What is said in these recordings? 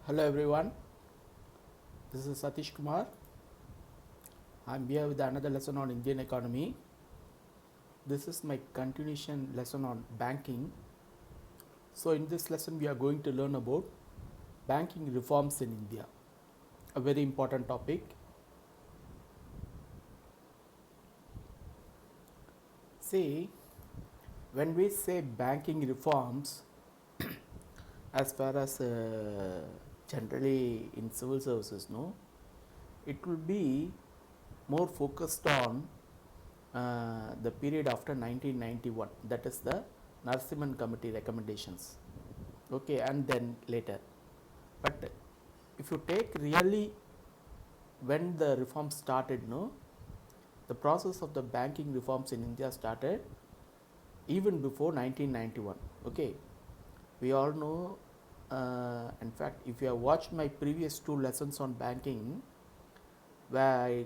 Hello everyone, this is Satish Kumar. I am here with another lesson on Indian economy. This is my continuation lesson on banking. So in this lesson we are going to learn about banking reforms in India, a very important topic. See, when we say banking reforms, as far as generally in civil services, no, it will be more focused on the period after 1991, that is the Narasimhan Committee recommendations, okay, and then later. But if you take really when the reforms started, no, the process of the banking reforms in India started even before 1991, okay. We all know, in fact, if you have watched my previous two lessons on banking, where I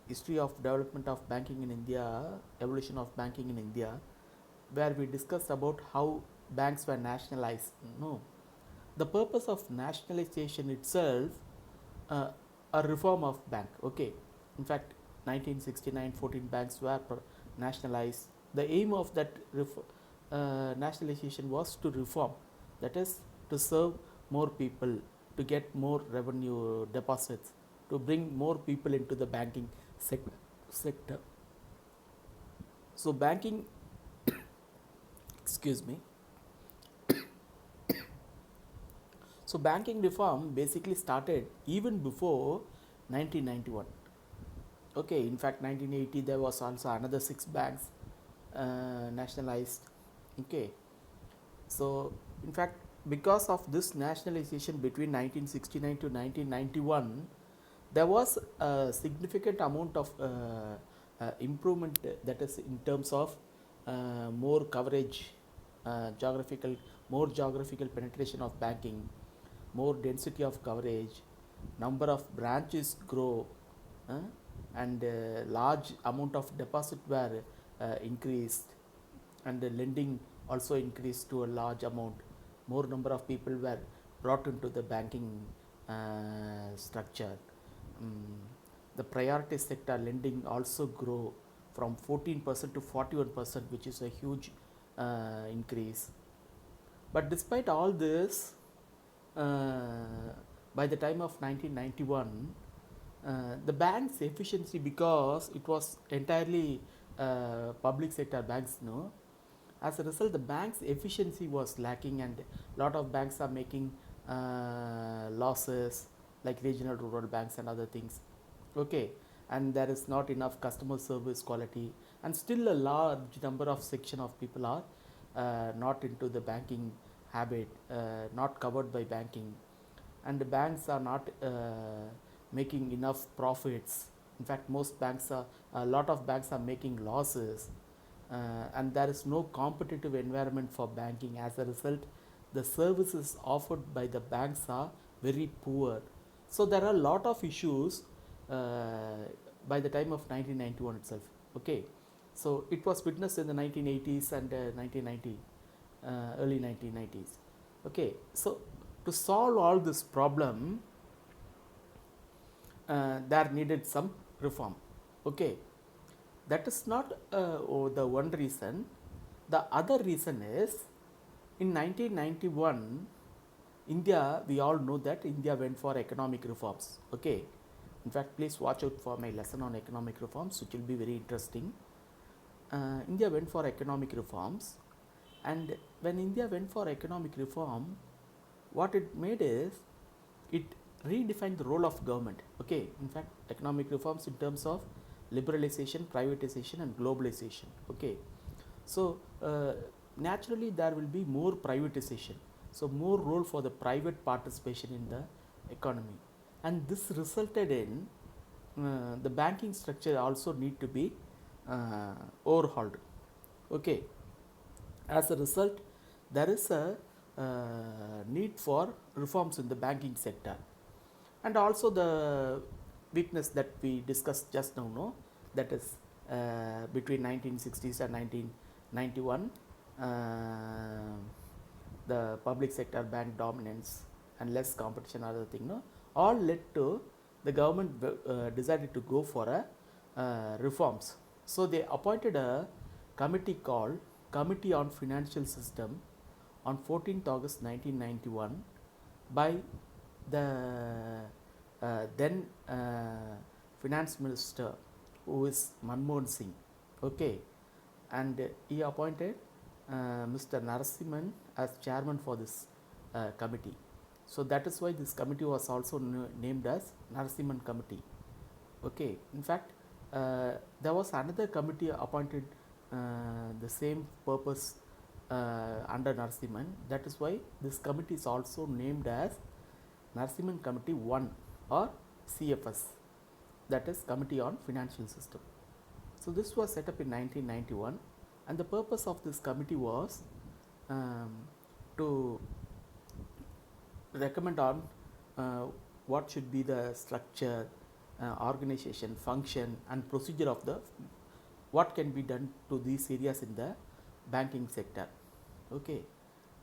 history of development of banking in India, evolution of banking in India, where we discussed about how banks were nationalized. No, the purpose of nationalization itself, uh, a reform of bank. Okay, in fact, 1969, 14 banks were nationalized. The aim of that nationalization was to reform, that is, to serve more people, to get more revenue deposits, to bring more people into the banking sector. So banking, excuse me. So banking reform basically started even before 1991. Okay, in fact, 1980 there was also another six banks nationalized. Okay, so in fact, because of this nationalization between 1969 to 1991, there was a significant amount of improvement, that is in terms of more coverage, geographical, more geographical penetration of banking, more density of coverage, number of branches grow, uh, and large amount of deposit were increased, and the lending also increased to a large amount. More number of people were brought into the banking structure. um, the priority sector lending also grow from 14% to 41%, which is a huge increase. But despite all this, by the time of 1991, the bank's efficiency, because it was entirely public sector banks, no, as a result the bank's efficiency was lacking, and a lot of banks are making losses, like regional rural banks and other things, okay. And there is not enough customer service quality, and still a large number of section of people are not into the banking habit, not covered by banking, and the banks are not making enough profits. In fact, most banks are, a lot of banks are making losses, and there is no competitive environment for banking. As a result, the services offered by the banks are very poor. So there are a lot of issues by the time of 1991 itself, okay. So it was witnessed in the 1980s and 1990, early 1990s, okay. So to solve all this problem, there needed some reform, okay. That is not the one reason. The other reason is, in 1991, India, we all know that India went for economic reforms, okay. In fact, please watch out for my lesson on economic reforms, which will be very interesting. India went for economic reforms, and when India went for economic reform, what it made is, it redefined the role of government, okay. In fact, economic reforms in terms of liberalization, privatization and globalization, okay. So naturally there will be more privatization, so more role for the private participation in the economy, and this resulted in the banking structure also need to be overhauled, okay. As a result, there is a need for reforms in the banking sector, and also the weakness that we discussed just now, no, that is between 1960s and 1991, the public sector bank dominance and less competition, other thing, no, all led to the government decided to go for a reforms. So they appointed a committee called Committee on Financial System on 14th August 1991 by the then finance minister, who is Manmohan Singh. Okay, and he appointed Mr. Narasimhan as chairman for this committee. So that is why this committee was also named as Narasimhan Committee. Okay, in fact, there was another committee appointed the same purpose under Narasimhan. That is why this committee is also named as Narasimhan Committee 1 or CFS, that is Committee on Financial System. So this was set up in 1991, and the purpose of this committee was to recommend on what should be the structure, organization, function and procedure of the what can be done to these areas in the banking sector. Okay,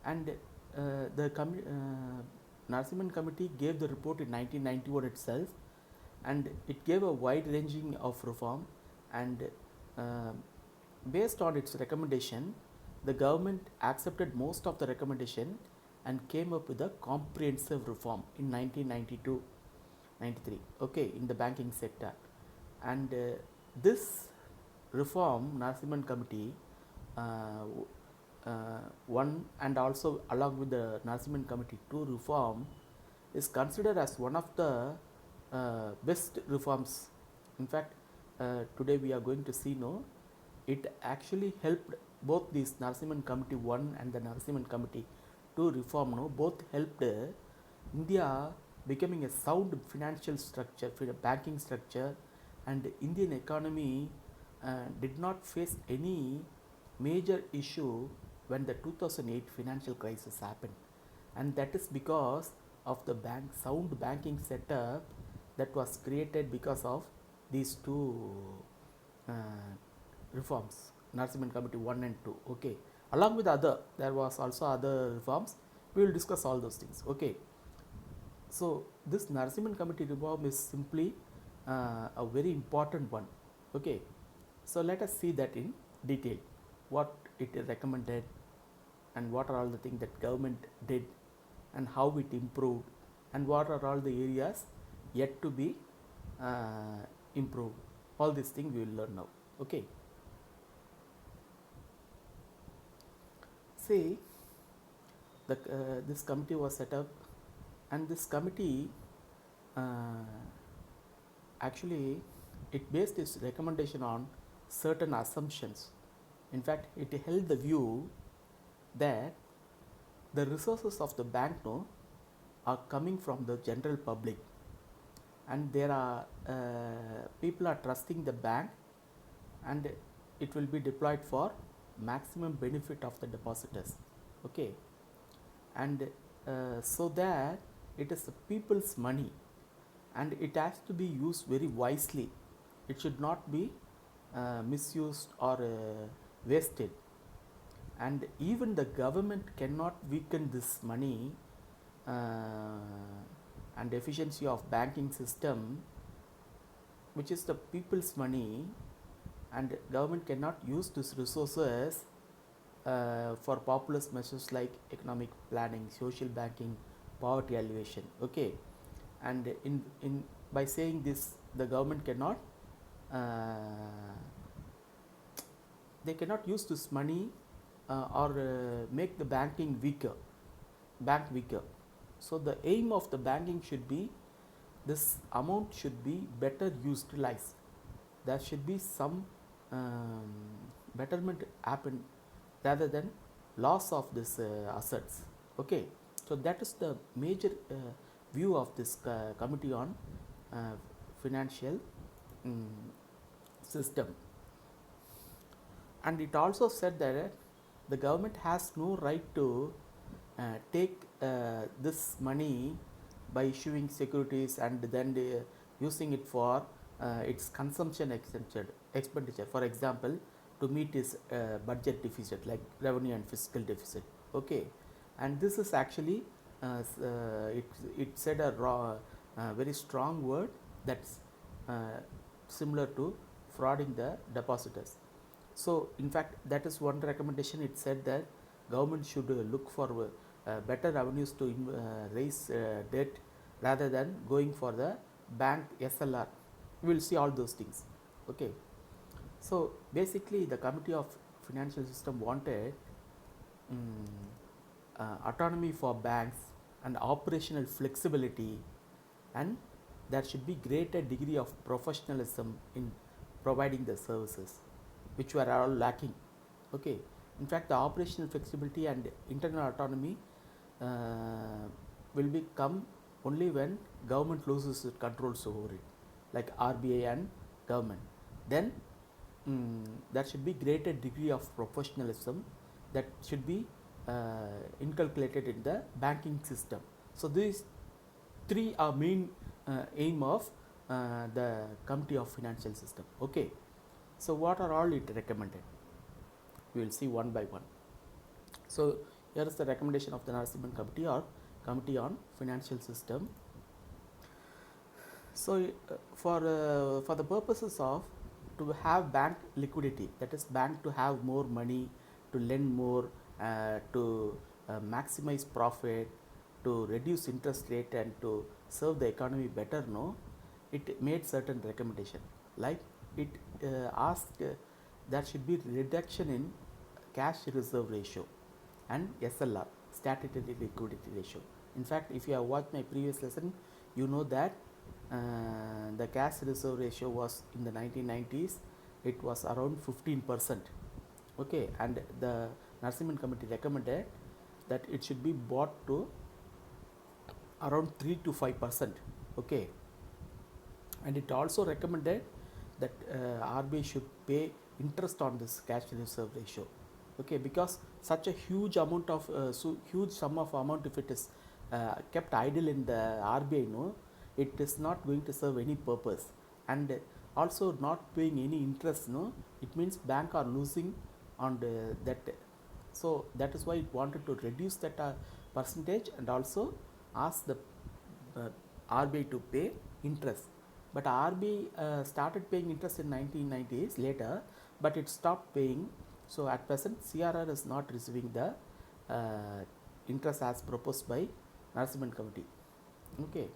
and the Narasimhan Committee gave the report in 1991 itself, and it gave a wide ranging of reform, and based on its recommendation, the government accepted most of the recommendation and came up with a comprehensive reform in 1992-93, okay, in the banking sector. And this reform, Narasimhan Committee one, and also along with the Narasimhan Committee 2 reform, is considered as one of the best reforms. In fact, today we are going to see, no, it actually helped both this Narasimhan Committee 1 and the Narasimhan Committee 2 reform, no, both helped India becoming a sound financial structure, banking structure, and Indian economy did not face any major issue when the 2008 financial crisis happened, and that is because of the sound banking setup that was created because of these two reforms, Narasimhan Committee 1 and 2. Okay, along with there was also other reforms. We will discuss all those things. Okay, so this Narasimhan Committee reform is simply a very important one. Okay, so let us see that in detail, what it recommended and what are all the things that government did and how it improved and what are all the areas yet to be improved. All these things we will learn now. Okay, see, this committee was set up, and this committee actually it based its recommendation on certain assumptions. In fact, it held the view that the resources of the bank, no, are coming from the general public, and there are people are trusting the bank, and it will be deployed for maximum benefit of the depositors. Okay, and so that it is the people's money, and it has to be used very wisely. It should not be misused or wasted, and even the government cannot weaken this money and efficiency of banking system, which is the people's money, and government cannot use these resources for populist measures like economic planning, social banking, poverty alleviation. Okay, and in by saying this, the government cannot they cannot use this money or make the bank weaker. So the aim of the banking should be, this amount should be better utilized. There should be some betterment happen rather than loss of this assets. Okay, so that is the major view of this committee on financial system. And it also said that the government has no right to take this money by issuing securities and then using it for its consumption expenditure. For example, to meet its budget deficit, like revenue and fiscal deficit. Okay, and this is actually it said a very strong word that's similar to frauding the depositors. So in fact that is one recommendation. It said that government should look for better avenues to raise debt rather than going for the bank SLR. We will see all those things. Okay. So basically the Committee of Financial System wanted autonomy for banks and operational flexibility, and there should be greater degree of professionalism in providing the services, which were all lacking. Okay. In fact, the operational flexibility and internal autonomy will become only when government loses its controls over it, like RBI and government. Then there should be greater degree of professionalism that should be inculcated in the banking system. So these three are main aim of the Committee of Financial System. Okay. So what are all it recommended? We will see one by one. So here is the recommendation of the Narasimhan Committee or Committee on Financial System. So for the purposes of to have bank liquidity, that is bank to have more money, to lend more, to maximize profit, to reduce interest rate and to serve the economy better, no, it made certain recommendation, like it asked there should be reduction in cash reserve ratio and SLR, statutory liquidity ratio. In fact, if you have watched my previous lesson, you know that the cash reserve ratio was in the 1990s, it was around 15%. Okay, and the Narasimhan Committee recommended that it should be brought to around 3 to 5%. Okay, and it also recommended that RBI should pay interest on this cash reserve ratio. Okay, because such a huge amount of huge sum of amount, if it is kept idle in the RBI, no, it is not going to serve any purpose, and also not paying any interest, no, it means bank are losing on that. So that is why it wanted to reduce that percentage and also ask the RBI to pay interest. But RBI started paying interest in 1990s later, but it stopped paying. So at present CRR is not receiving the interest as proposed by Narasimhan Committee. Okay.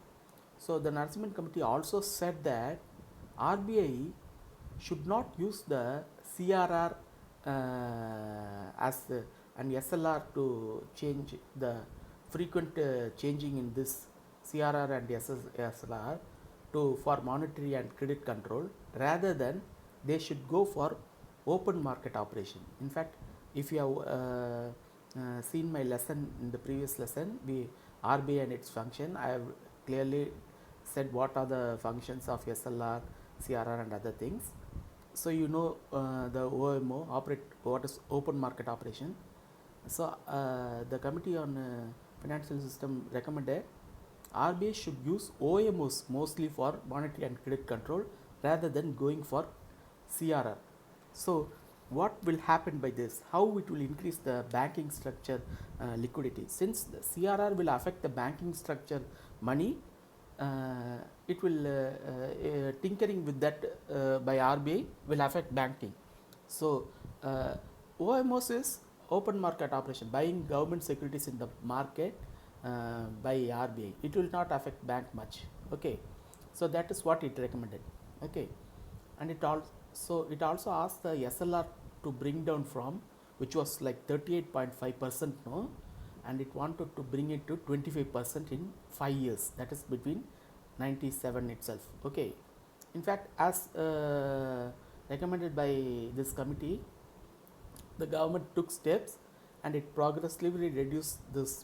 So the Narasimhan Committee also said that RBI should not use the CRR as an SLR to change the frequent changing in this CRR and SLR for monetary and credit control. Rather than they should go for open market operation. In fact, if you have seen my lesson in the previous lesson, RBI and its function, I have clearly said what are the functions of SLR, CRR and other things. So you know the OMO, what is open market operation. So the Committee on Financial System recommended RBI should use OMOs mostly for monetary and credit control rather than going for CRR. So what will happen by this? How it will increase the banking structure liquidity? Since the CRR will affect the banking structure money, it will tinkering with that by RBI will affect banking. So OMOs is open market operation, buying government securities in the market by RBI. It will not affect bank much. Okay, so that is what it recommended. Okay, and it also asked the SLR to bring down from, which was like 38.5%, no, and it wanted to bring it to 25% in 5 years, that is between 97 itself. Okay, in fact, as recommended by this committee, the government took steps and it progressively reduced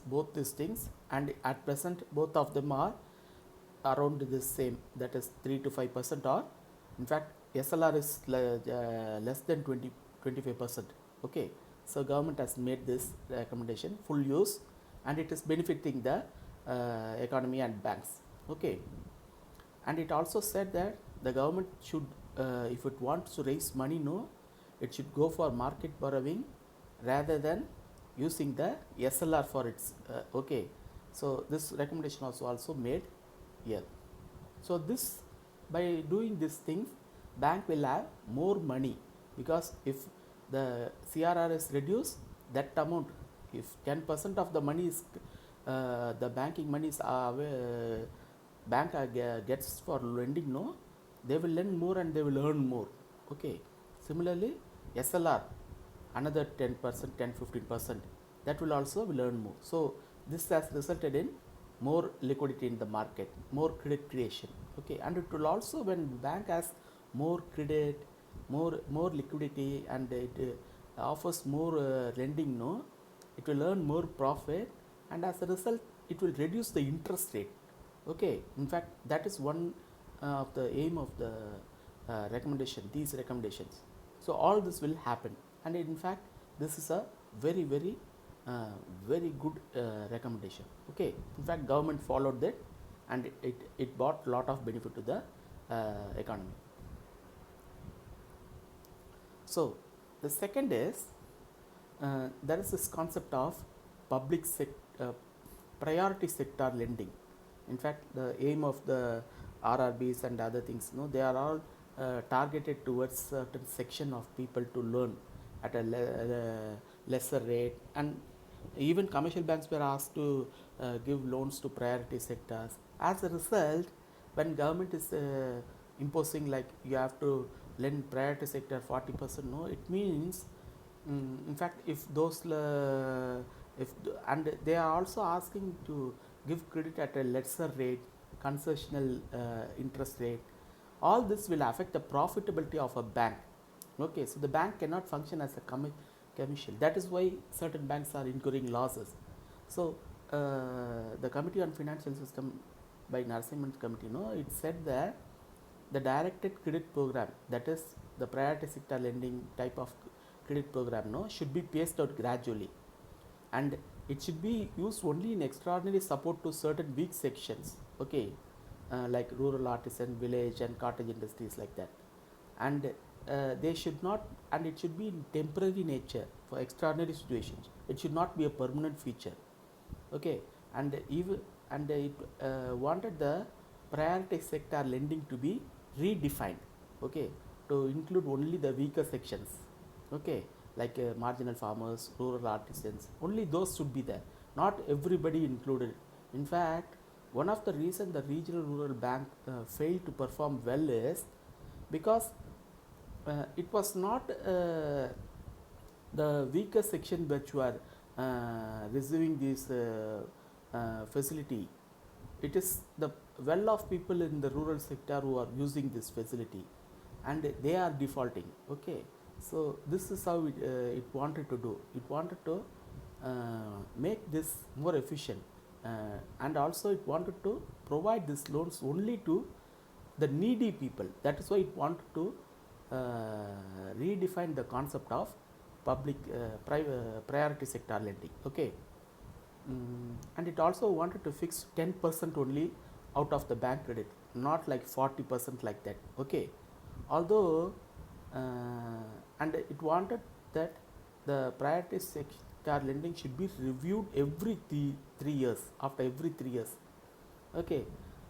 both these things, and at present both of them are around the same, that is 3 to 5%, or in fact SLR is less than 25%. Okay, so government has made this recommendation full use and it is benefiting the economy and banks. Okay, and it also said that the government should if it wants to raise money, no, it should go for market borrowing rather than using the SLR for its okay. So this recommendation was also made here. So this, by doing these things, bank will have more money, because if the CRR is reduced, that amount, if 10% of the money is the banking money is bank gets for lending, no, they will lend more and they will earn more. Okay. Similarly, SLR another 10%, 10-15%, that will also will earn more. So this has resulted in more liquidity in the market, more credit creation. Okay, and it will also, when bank has more credit, more liquidity, and it offers more lending, no, it will earn more profit, and as a result it will reduce the interest rate. Okay, in fact that is one of the aim of the recommendation, these recommendations. So all this will happen, and in fact this is a very very very good recommendation. Okay, in fact government followed that, and it brought lot of benefit to the economy. So the second is there is this concept of priority sector lending. In fact, the aim of the RRBs and other things, no, they are all targeted towards certain section of people to learn at a lesser rate, and even commercial banks were asked to give loans to priority sectors. As a result, when government is imposing like you have to lend priority sector 40%, no, it means in fact if those and they are also asking to give credit at a lesser rate, concessional interest rate. All this will affect the profitability of a bank. Okay, so the bank cannot function as a commercial. That is why certain banks are incurring losses. So the Committee on Financial System by Narasimhan Committee, no, it said that the directed credit program, that is the priority sector lending type of credit program, no, should be phased out gradually, and it should be used only in extraordinary support to certain weak sections. Okay, like rural artisan, village and cottage industries like that, and they should not, and it should be in temporary nature for extraordinary situations. It should not be a permanent feature. Okay, and even, and it wanted the priority sector lending to be redefined. Okay, to include only the weaker sections. Okay, like marginal farmers, rural artisans, only those should be there, not everybody included. In fact, one of the reasons the regional rural bank failed to perform well is because it was not the weaker section which were receiving this facility. It is the well-off people in the rural sector who are using this facility, and they are defaulting. Okay, so this is how it wanted to do. It wanted to make this more efficient, and also it wanted to provide these loans only to the needy people. That is why it wanted to redefine the concept of priority sector lending. Okay, and it also wanted to fix 10% only out of the bank credit, not like 40% like that. Okay, although and it wanted that the priority sector lending should be reviewed every 3 years, after every 3 years. Okay,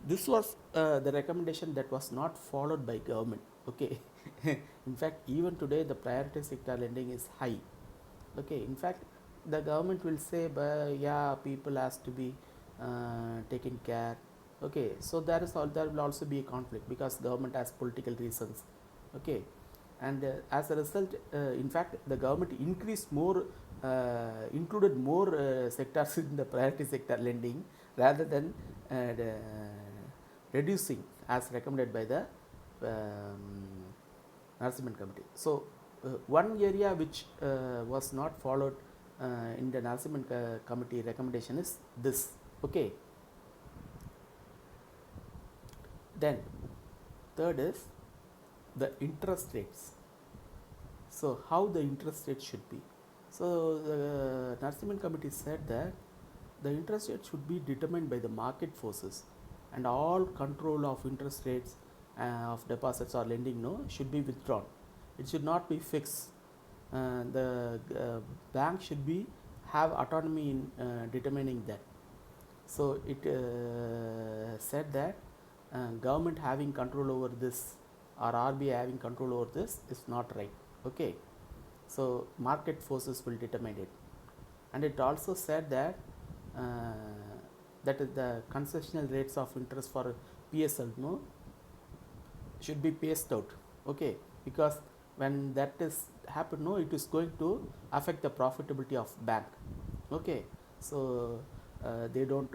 this was the recommendation that was not followed by government. Okay, in fact even today the priority sector lending is high. Okay, in fact the government will say, yeah, people has to be taken care. Okay, so there will also be a conflict because government has political reasons. Okay, and as a result, in fact the government increased more, included more sectors in the priority sector lending rather than reducing as recommended by the Narasimhan Committee. So one area which was not followed in the Narasimhan Committee recommendation is this. Okay, then third is the interest rates. So how the interest rate should be. So the Narasimhan Committee said that the interest rate should be determined by the market forces, and all control of interest rates of deposits or lending, no, should be withdrawn. It should not be fixed. The bank should be have autonomy in determining that. So it said that government having control over this or RBI having control over this is not right. Okay, so market forces will determine it. And it also said that that is the concessional rates of interest for PSL should be paced out. Okay, because when that is happen, it is going to affect the profitability of bank. Okay, so they don't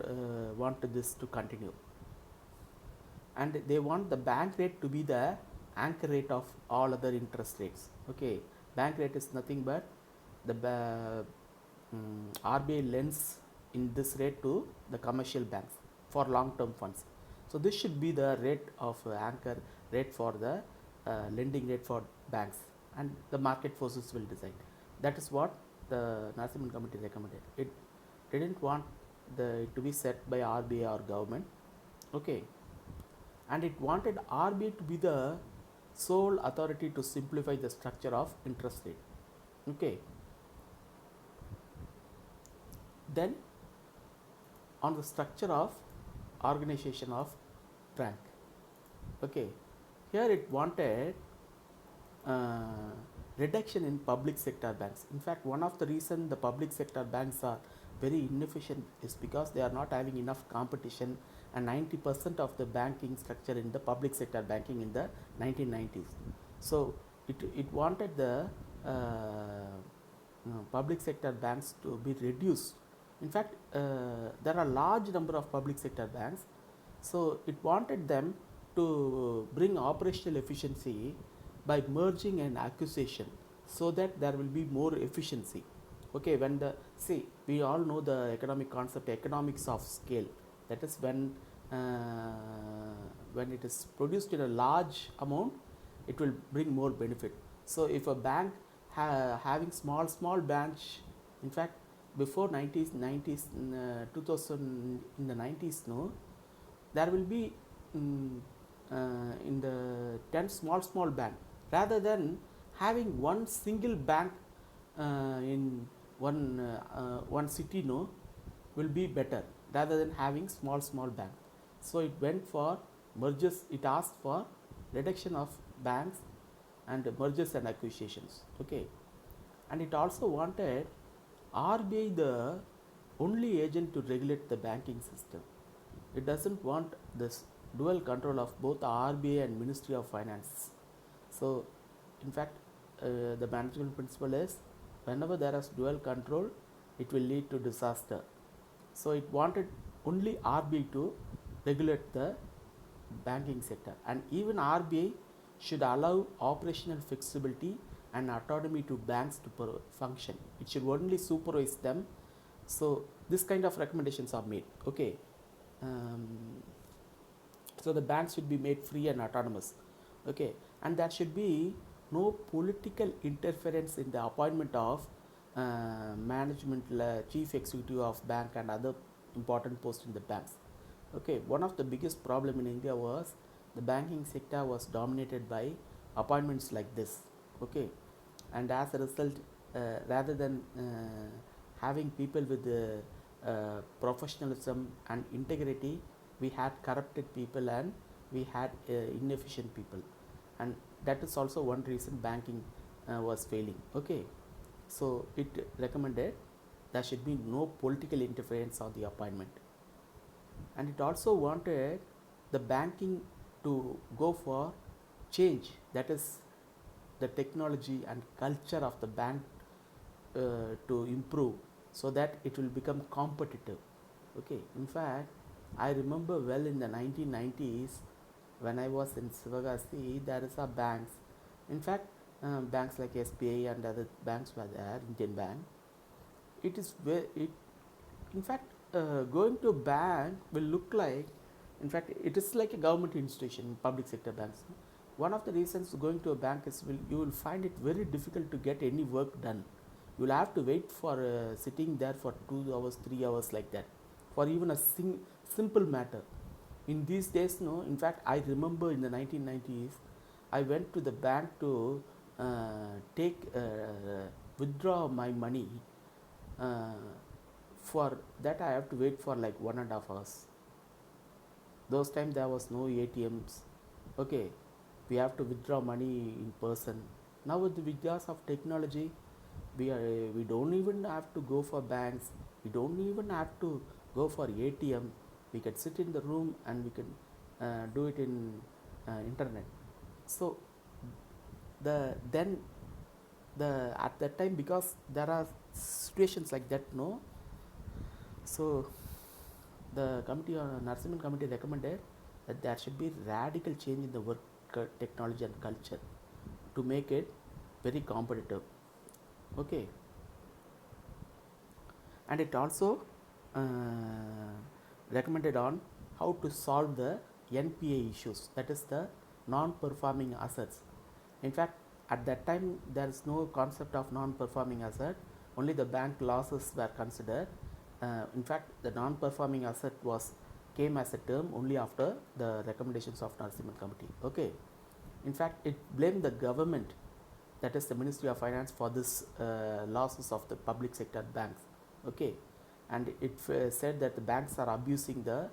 want this to continue, and they want the bank rate to be the anchor rate of all other interest rates. Okay, bank rate is nothing but the RBI lends in this rate to the commercial banks for long term funds. So this should be the rate of anchor rate for the lending rate for banks, and the market forces will decide. That is what the Narasimhan committee recommended. It didn't want it to be set by RBI or government. Okay, and it wanted RBI to be the sole authority to simplify the structure of interest rate. Okay, then on the structure of organization of bank. Okay, here it wanted uh, reduction in public sector banks. In fact, one of the reasons the public sector banks are very inefficient is because they are not having enough competition, and 90% of the banking structure in the public sector banking in the 1990s. So it wanted the public sector banks to be reduced. In fact, there are large number of public sector banks, so it wanted them to bring operational efficiency by merging and acquisition, so that there will be more efficiency. Okay, when the see, we all know the economic concept, economics of scale. That is when it is produced in a large amount, it will bring more benefit. So if a bank having small branch, in fact before 2000 in the 90s, there will be in the 10 small bank, rather than having one single bank in one city, will be better rather than having small bank. So it went for mergers. It asked for reduction of banks and mergers and acquisitions. Okay, and it also wanted RBI the only agent to regulate the banking system. It doesn't want this dual control of both RBI and Ministry of Finance. So in fact, the management principle is whenever there is dual control, it will lead to disaster. So it wanted only RBI to regulate the banking sector, and even RBI should allow operational flexibility and autonomy to banks to function. It should only supervise them. So this kind of recommendations are made. Okay, so the banks should be made free and autonomous. Okay, and there should be no political interference in the appointment of management, chief executive of bank and other important posts in the banks. Okay, one of the biggest problem in India was the banking sector was dominated by appointments like this. Okay, and as a result, rather than having people with professionalism and integrity, we had corrupted people and we had inefficient people, and that is also one reason banking was failing. Okay, so it recommended there should be no political interference on the appointment, and it also wanted the banking to go for change, that is the technology and culture of the bank to improve, so that it will become competitive. Okay, in fact, I remember well in the 1990s when I was in Sivagasi, there is a banks. In fact, banks like SBI and other banks were there, Indian Bank. It is in fact, going to a bank will look like, in fact, it is like a government institution, public sector banks. One of the reasons going to a bank is you will find it very difficult to get any work done. You will have to wait for sitting there for 2 hours, 3 hours like that, for even a simple matter. In these days, in fact, I remember in the 1990s, I went to the bank to withdraw my money For that I have to wait for like 1.5 hours. Those times there was no ATMs. Okay, we have to withdraw money in person. Now with the because of technology, we don't even have to go for banks. We don't even have to go for ATM. We can sit in the room and we can do it in internet. So then at that time, because there are situations like that, no. So the committee on Narasimhan committee recommended that there should be radical change in the work technology and culture to make it very competitive. Okay, and it also uh, recommended on how to solve the NPA issues, that is the non-performing assets. In fact, at that time there is no concept of non-performing asset, only the bank losses were considered. In fact, the non-performing asset came as a term only after the recommendations of Narasimhan committee. Okay, in fact it blamed the government, that is the Ministry of Finance, for this losses of the public sector banks. Okay, and it said that the banks are abusing the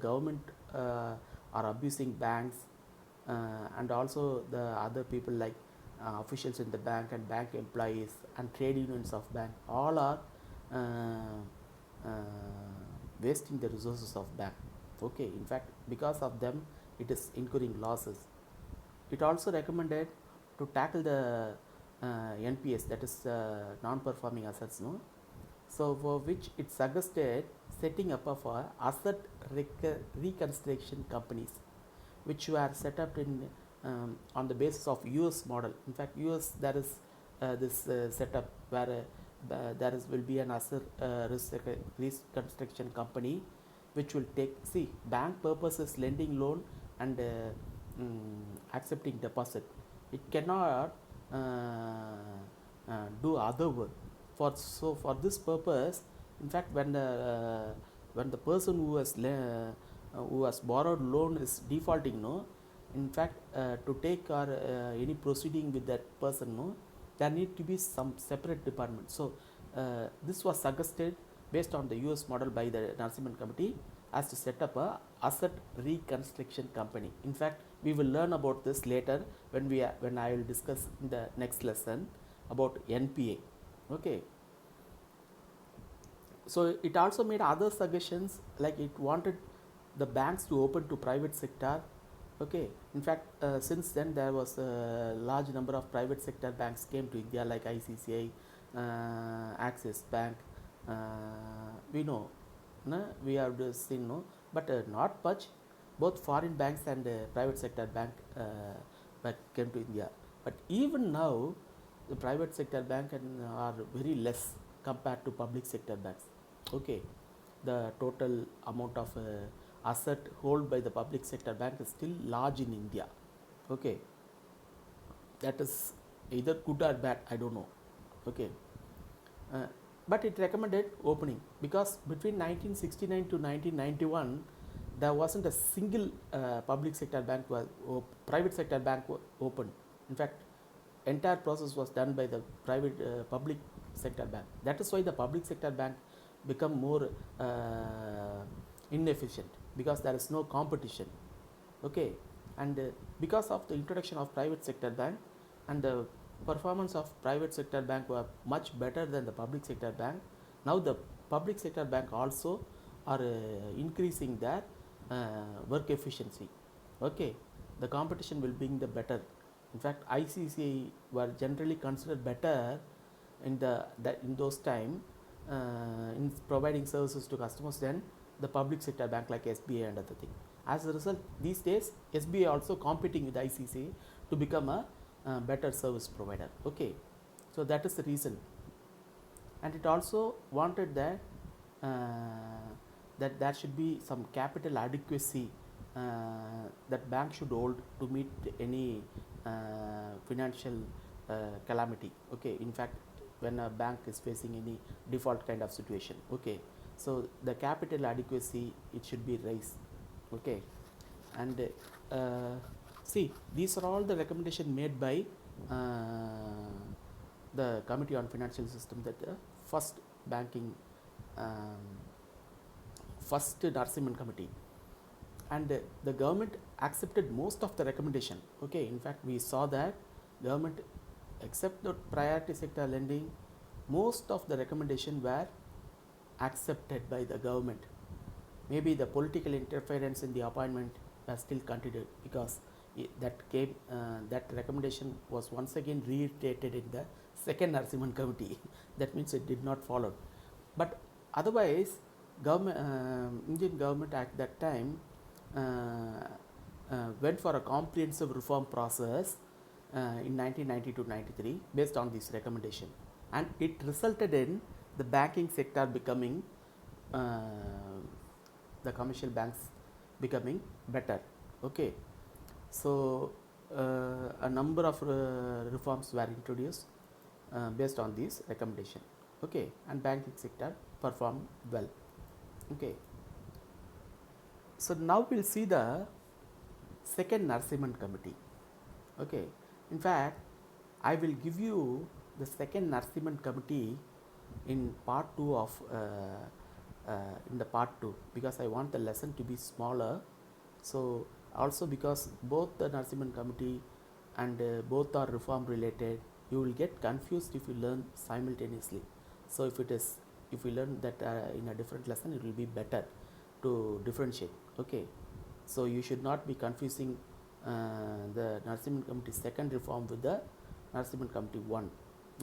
government are abusing banks, and also the other people like officials in the bank and bank employees and trade unions of bank, all are uh, uh, wasting the resources of bank. Okay, in fact because of them it is incurring losses. It also recommended to tackle the NPS, that is non-performing assets, no. So for which it suggested setting up of asset reconstruction companies, which were set up in on the basis of US model. In fact, US there is this setup where will be an asset reconstruction company, which will take, see, bank purpose is lending loan and accepting deposit. It cannot do other work. For this purpose, in fact, when the person who has borrowed loan is defaulting, no, in fact to take or any proceeding with that person, no, there need to be some separate department. So this was suggested based on the US model by the Narasimhan committee as to set up a asset reconstruction company. In fact, we will learn about this later when I will discuss in the next lesson about NPA. Okay, so it also made other suggestions, like it wanted the banks to open to private sector. Okay, in fact since then there was a large number of private sector banks came to India, like ICCI, Axis Bank, we know, no? We have seen, no, but not much. Both foreign banks and private sector bank came to India. But even now, the private sector bank are very less compared to public sector banks. Okay, the total amount of asset held by the public sector bank is still large in India. Okay, that is either good or bad, I don't know. Okay, but it recommended opening, because between 1969 to 1991 there wasn't a single public sector bank private sector bank opened. In fact, entire process was done by the public sector bank. That is why the public sector bank become more inefficient, because there is no competition. Okay, and because of the introduction of private sector bank, and the performance of private sector bank were much better than the public sector bank. Now the public sector bank also are increasing their work efficiency. Okay, the competition will bring the better. In fact, ICCI were generally considered better in in those time in providing services to customers than the public sector bank like SBI and other thing. As a result, these days SBI also competing with ICCI to become a better service provider. Okay, so that is the reason. And it also wanted that that there should be some capital adequacy that bank should hold to meet any financial calamity. Okay, in fact, when a bank is facing any default kind of situation. Okay, so the capital adequacy, it should be raised. Okay, and see, these are all the recommendations made by the Committee on Financial System, that first banking, um, first Narasimhan committee, and the government accepted most of the recommendation. Okay, in fact we saw that government except the priority sector lending, most of the recommendation were accepted by the government. Maybe the political interference in the appointment was still continued, because that recommendation was once again reiterated in the second Narasimhan committee. That means it did not follow. But otherwise, Indian government at that time went for a comprehensive reform process in 1992-93 based on this recommendation, and it resulted in the banking sector becoming the commercial banks becoming better. Okay, so a number of reforms were introduced based on this recommendation. Okay, and banking sector performed well. Okay, so now we'll see the second Narasimhan committee. Okay, in fact I will give you the second Narasimhan committee in part 2 of in the part 2, because I want the lesson to be smaller. So also because both the Narasimhan committee and both are reform related, you will get confused if you learn simultaneously. So if you learn that in a different lesson, it will be better to differentiate. Okay, so you should not be confusing the Narasimhan committee second reform with the Narasimhan committee 1.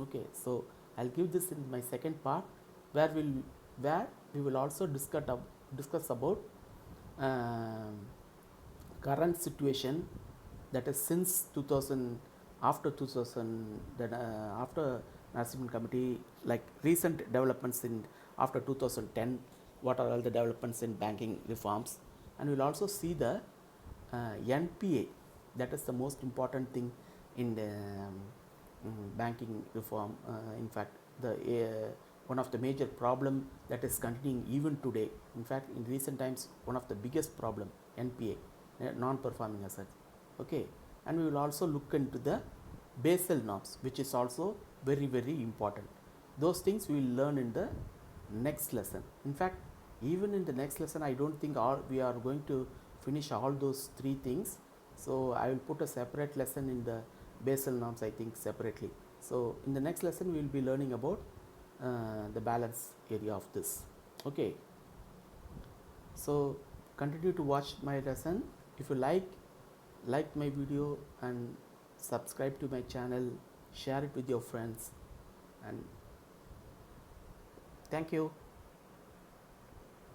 Okay, so I'll give this in my second part, where we will also discuss about current situation, that is since 2000, after 2000, then after Narasimhan committee, like recent developments in after 2010, what are all the developments in banking reforms, and we'll also see the NPA, that is the most important thing in the banking reform. In fact, the one of the major problem that is continuing even today. In fact, in recent times, one of the biggest problem, NPA, non-performing assets. Okay, and we will also look into the Basel norms, which is also very important. Those things we will learn in the next lesson. In fact, even in the next lesson, I don't think we are going to finish all those three things. So I will put a separate lesson in the Basel norms, I think, separately. So in the next lesson, we will be learning about the balance area of this. Okay, so continue to watch my lesson. If you like my video and subscribe to my channel, share it with your friends, and thank you.